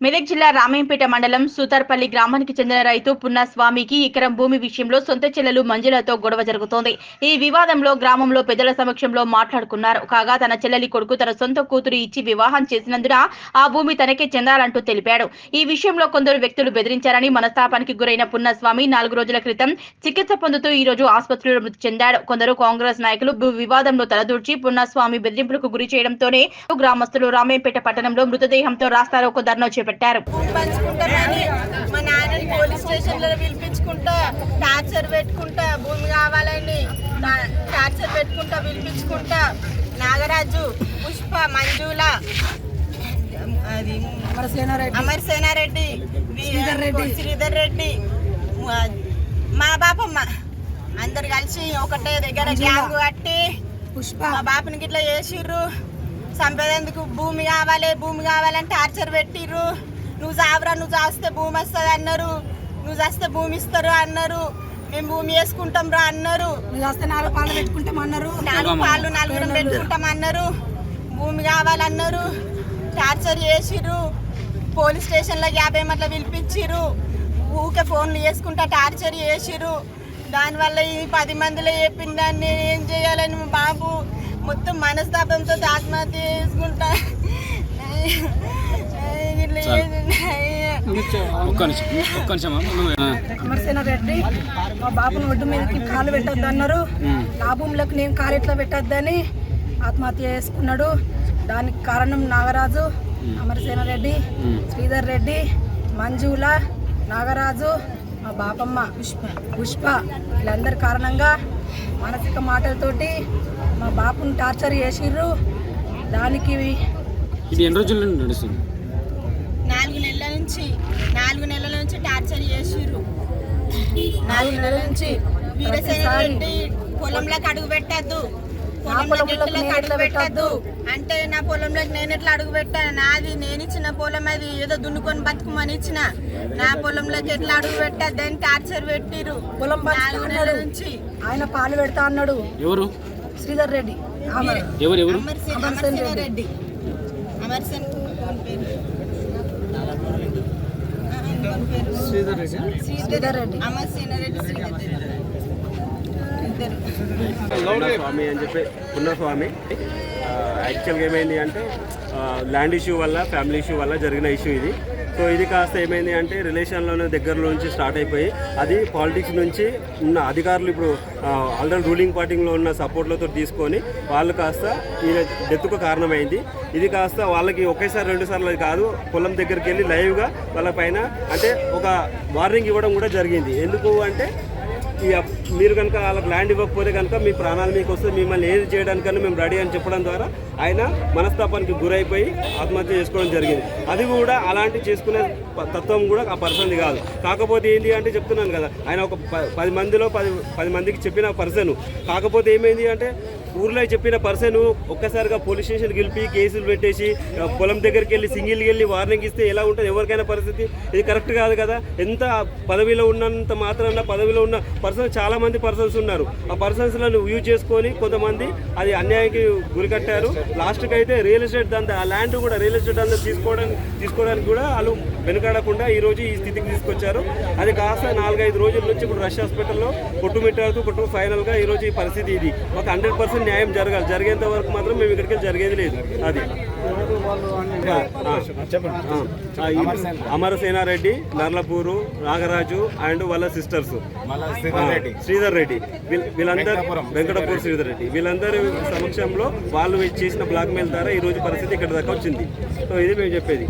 మెదక్ జిల్లా రామేంపేట మండలం సూతర్పల్లి గ్రామానికి చెందిన రైతు పున్నస్వామికి ఎకరం భూమి విషయంలో సొంత చెల్లెలు మంజులతో గొడవ జరుగుతోంది. ఈ వివాదంలో గ్రామంలో పెద్దల సమక్షంలో మాట్లాడుకున్నారు. కాగా తన చెల్లెలి కొడుకు తన సొంత కూతురు ఇచ్చి వివాహం చేసినందున ఆ భూమి తనకే చెందాలంటూ తెలిపాడు. ఈ విషయంలో కొందరు వ్యక్తులు బెదిరించారని మనస్తాపానికి గురైన పున్నస్వామి 4 రోజుల క్రితం చికిత్స పొందుతూ ఈ రోజు ఆసుపత్రిలో మృతి చెందాడు. కొందరు కాంగ్రెస్ నాయకులు భూ వివాదంలో తలదూర్చి పున్నస్వామి బెదిరింపులకు గురి చేయడంతోనే గ్రామస్తులు రామేంపేట పట్టణంలో మృతదేహంతో రాస్తారోకో ధర్నా చేపట్టారు. మా నాన్నని పోలీస్ స్టేషన్లో పిలిపించుకుంటా టార్చర్ పెట్టుకుంటా భూమి కావాలని టార్చర్ పెట్టుకుంటా పిలిపించుకుంటా నాగరాజు, పుష్ప, మంజుల, అది అమర్సేనారెడ్డి, శ్రీధర్ రెడ్డి, మా బాపమ్మ అందరు కలిసి ఒకటే దగ్గర గ్యాంగ్ కట్టి మా బాపని గిట్లా చేసిర్రు. చంపేందుకు భూమి కావాలని టార్చర్ పెట్టిర్రు. నువ్వు చావరా, నువ్వు చాస్తే భూమి వస్తుంది అన్నారు, నువ్వు చేస్తే భూమి ఇస్తారు అన్నారు, మేము భూమి వేసుకుంటాం రా అన్నారు, 4 పాలు పెట్టుకుంటాం అన్నారు, 4 పాలు 4 పెట్టుకుంటాం అన్నారు, భూమి కావాలన్నారు, టార్చర్ చేసిర్రు. పోలీస్ స్టేషన్లో 50 మందిలో పిలిపించిర్రు. ఊకే ఫోన్లు చేసుకుంటా టార్చర్ చేసిర్రు. దానివల్ల ఈ 10 మందిలో చెప్పిన దాన్ని నేను ఏం చేయాలని మా బాబు మొత్తం మనస్తాపంతో ఆత్మహత్య చేసుకుంటా. అమర్సేనారెడ్డి మా బాబుని ఒడ్డు మీదకి కాలు పెట్టద్దు అన్నారు. నా భూములకు నేను కాలు ఎట్లా పెట్టద్దని ఆత్మహత్య చేసుకున్నాడు. దానికి కారణం నాగరాజు, అమర్సేనారెడ్డి, శ్రీధర్ రెడ్డి, మంజుల, నాగరాజు, మా బాపమ్మ, పుష్ప వీళ్ళందరి కారణంగా మానసిక మాటలతోటి మా బాపుని టార్చర్ చేసిర్రు. దానికి ఇది ఎన్ని రోజుల నుండి నడుస్తుంది? 4 నెలల నుంచి టార్చర్ చేసిర్రు. 4 నెలల నుంచి వీరసేనారెడ్డి పొలంలోకి అడుగు పెట్టద్దు, అడుగు పెట్టద్దు అంటే నా పొలంలోకి నేను ఎట్లా అడుగు పెట్టాను? నాది నేను ఇచ్చిన పొలం, అది ఏదో దున్నుకొని బతుకుమని ఇచ్చిన నా పొలంలోకి ఎట్లా అడుగు పెట్టద్దు అని టార్చర్ పెట్టిర్రు. పొలం 4 నెలల నుంచి ఆయన పాలు పెడతా అన్నాడు. ఎవరు? శ్రీధర్ రెడ్డి, అమర్సేనారెడ్డి, శ్రీధర్ రెడ్డి, స్వామి అని చెప్పి పున్నస్వామి. యాక్చువల్గా ఏమైంది అంటే ల్యాండ్ ఇష్యూ వల్ల, ఫ్యామిలీ ఇష్యూ వల్ల జరిగిన ఇష్యూ ఇది. సో ఇది కాస్త ఏమైంది అంటే రిలేషన్లోనే దగ్గరలో నుంచి స్టార్ట్ అయిపోయి అది పాలిటిక్స్ నుంచి ఉన్న అధికారులు ఇప్పుడు ఆల్రెడీ రూలింగ్ పార్టీలో ఉన్న సపోర్ట్లతో తీసుకొని వాళ్ళు కాస్త ఈయన డెత్కు కారణమైంది. ఇది కాస్త వాళ్ళకి ఒకేసారి 2 సార్లు కాదు, పొలం దగ్గరికి వెళ్ళి లైవ్గా వాళ్ళ పైన అంటే ఒక వార్నింగ్ ఇవ్వడం కూడా జరిగింది. ఎందుకు అంటే మీరు కనుక వాళ్ళకి ల్యాండ్ ఇవ్వకపోతే కనుక మీ ప్రాణాలు మీకు వస్తే మిమ్మల్ని ఏది చేయడానికన్నా మేము రెడీ అని చెప్పడం ద్వారా ఆయన మనస్తాపానికి గురైపోయి ఆత్మహత్య చేసుకోవడం జరిగింది. అది కూడా అలాంటి చేసుకునే తత్వం కూడా ఆ పర్సన్ది కాదు. కాకపోతే ఏంటి అంటే చెప్తున్నాను కదా, ఆయన ఒక 10 మందిలో 10 మందికి చెప్పిన పర్సన్. కాకపోతే ఏమైంది అంటే ఊర్లో చెప్పిన పర్సన్ ఒక్కసారిగా పోలీస్ స్టేషన్కి వెళ్ళి కేసులు పెట్టేసి పొలం దగ్గరికి వెళ్ళి సింగిల్కి వెళ్ళి వార్నింగ్ ఇస్తే ఎలా ఉంటుంది ఎవరికైనా పరిస్థితి? ఇది కరెక్ట్ కాదు కదా. ఎంత పదవిలో ఉన్నంత మాత్రాన పదవిలో ఉన్న చాలామంది పర్సన్స్ ఉన్నారు. ఆ పర్సన్స్లను యూజ్ చేసుకొని కొంతమంది అది అన్యాయానికి గురికట్టారు. లాస్ట్కి అయితే రియల్ ఎస్టేట్ దంతా, ఆ ల్యాండ్ కూడా రియల్ ఎస్టేట్ అంతా తీసుకోవడానికి కూడా వాళ్ళు వెనుకాడకుండా ఈరోజు ఈ స్థితికి తీసుకొచ్చారు. అది కాస్త 4-5 రోజుల నుంచి ఇప్పుడు రష్ హాస్పిటల్లో కొట్టు ఫైనల్గా ఈరోజు ఈ పరిస్థితి. ఇది ఒక 100% న్యాయం జరగాలి. జరిగేంత వరకు మాత్రం మేము ఇక్కడికి జరిగేది లేదు. అది అమరసేనారెడ్డి, నర్లపూరు, నాగరాజు అండ్ వాళ్ళ సిస్టర్స్ శ్రీధర్ రెడ్డి, వీళ్ళందరూ వెంకటపూర్ శ్రీధర్ రెడ్డి, వీళ్ళందరి సమక్షంలో వాళ్ళు చేసిన బ్లాక్ మెయిల్ ద్వారా ఈరోజు పరిస్థితి ఇక్కడ దాకా వచ్చింది. సో ఇది మేము చెప్పేది.